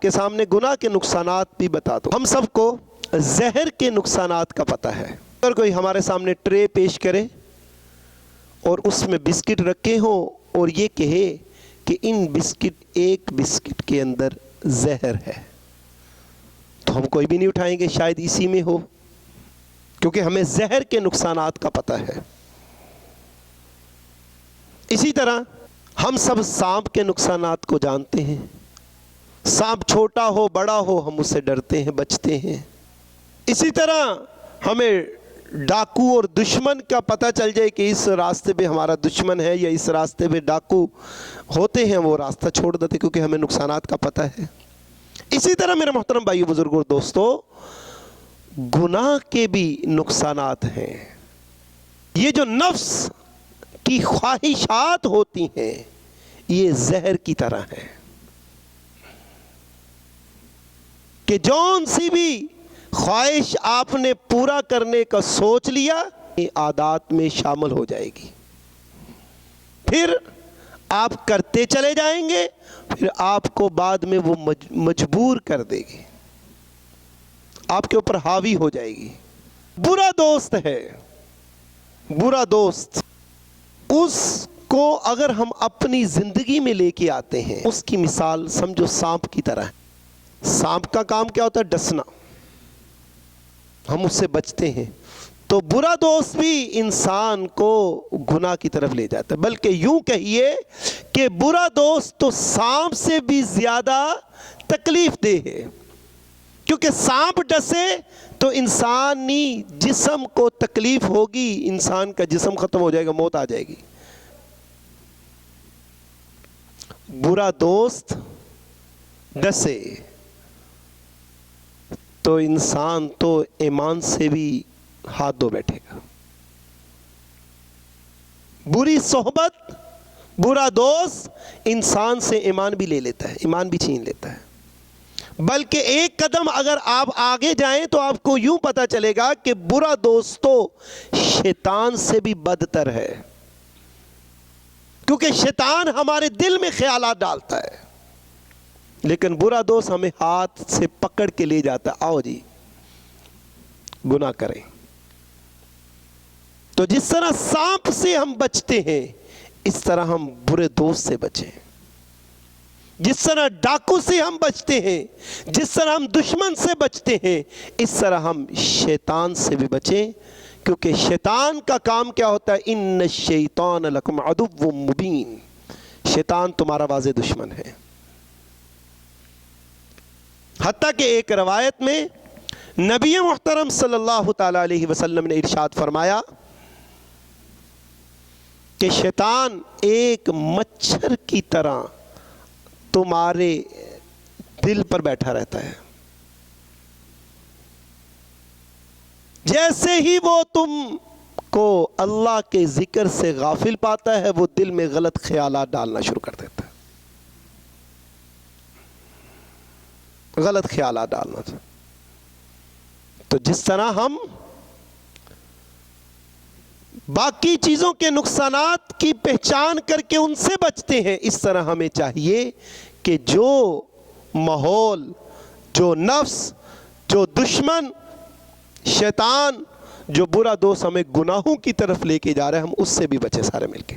आपके सामने गुनाह के नुकसानात भी बता दूं। हम सबको जहर के नुकसानात का पता है। अगर कोई हमारे सामने ट्रे पेश करे और उसमें बिस्किट रखे हों और ये कहे कि एक बिस्किट के अंदर जहर है, तो हम कोई भी नहीं उठाएंगे, शायद इसी में हो, क्योंकि हमें जहर के नुकसानात का पता है। इसी तरह हम सब सांप के नुकसानात को जानते हैं। सांप छोटा हो बड़ा हो, हम उससे डरते हैं, बचते हैं। इसी तरह हमें डाकू और दुश्मन का पता चल जाए कि इस रास्ते पे हमारा दुश्मन है या इस रास्ते पे डाकू होते हैं, वो रास्ता छोड़ देते, क्योंकि हमें नुकसानात का पता है। इसी तरह मेरे मोहतरम भाइयों, बुजुर्गों, दोस्तों, गुनाह के भी नुकसानात हैं। ये जो नफ्स की ख्वाहिशात होती हैं, ये जहर की तरह है कि जौन सी भी ख्वाहिश आपने पूरा करने का सोच लिया, ये आदत में शामिल हो जाएगी। फिर आप करते चले जाएंगे, फिर आपको बाद में वो मजबूर कर देगी, आपके ऊपर हावी हो जाएगी। बुरा दोस्त है, बुरा दोस्त, उसको अगर हम अपनी जिंदगी में लेके आते हैं, उसकी मिसाल समझो सांप की तरह है। सांप का काम क्या होता है? डसना, हम उससे बचते हैं। तो बुरा दोस्त भी इंसान को गुनाह की तरफ ले जाता है। बल्कि यूं कहिए कि बुरा दोस्त तो सांप से भी ज्यादा तकलीफ देह है, क्योंकि सांप डसे तो इंसानी जिस्म को तकलीफ होगी, इंसान का जिस्म खत्म हो जाएगा, मौत आ जाएगी। बुरा दोस्त डसे तो इंसान तो ईमान से भी हाथ धो बैठेगा। बुरी सोहबत, बुरा दोस्त इंसान से ईमान भी ले लेता है, ईमान भी छीन लेता है। बल्कि एक कदम अगर आप आगे जाएं तो आपको यूं पता चलेगा कि बुरा दोस्त तो शैतान से भी बदतर है, क्योंकि शैतान हमारे दिल में ख्यालात डालता है, लेकिन बुरा दोस्त हमें हाथ से पकड़ के ले जाता, आओ जी गुनाह करें। तो जिस तरह सांप से हम बचते हैं, इस तरह हम बुरे दोस्त से बचें। जिस तरह डाकू से हम बचते हैं, जिस तरह हम दुश्मन से बचते हैं, इस तरह हम शैतान से भी बचें, क्योंकि शैतान का काम क्या होता है? इन्न शैतान लकुम अदुव्वुम मुबीन, शैतान तुम्हारा वाज़े दुश्मन है। हत्ता कि एक रवायत में नबी मुहतरम सल्लल्लाहु ताला अलैहि वसल्लम ने इरशाद फरमाया कि शैतान एक मच्छर की तरह तुम्हारे दिल पर बैठा रहता है। जैसे ही वो तुमको अल्लाह के जिक्र से गाफिल पाता है, वो दिल में गलत ख्यालात डालना शुरू कर देता है, गलत ख्यालात डालना। तो जिस तरह हम बाकी चीजों के नुकसानात की पहचान करके उनसे बचते हैं, इस तरह हमें चाहिए कि जो माहौल, जो नफ्स, जो दुश्मन, शैतान, जो बुरा दोस्त हमें गुनाहों की तरफ लेके जा रहा है, हम उससे भी बचे सारे मिलके।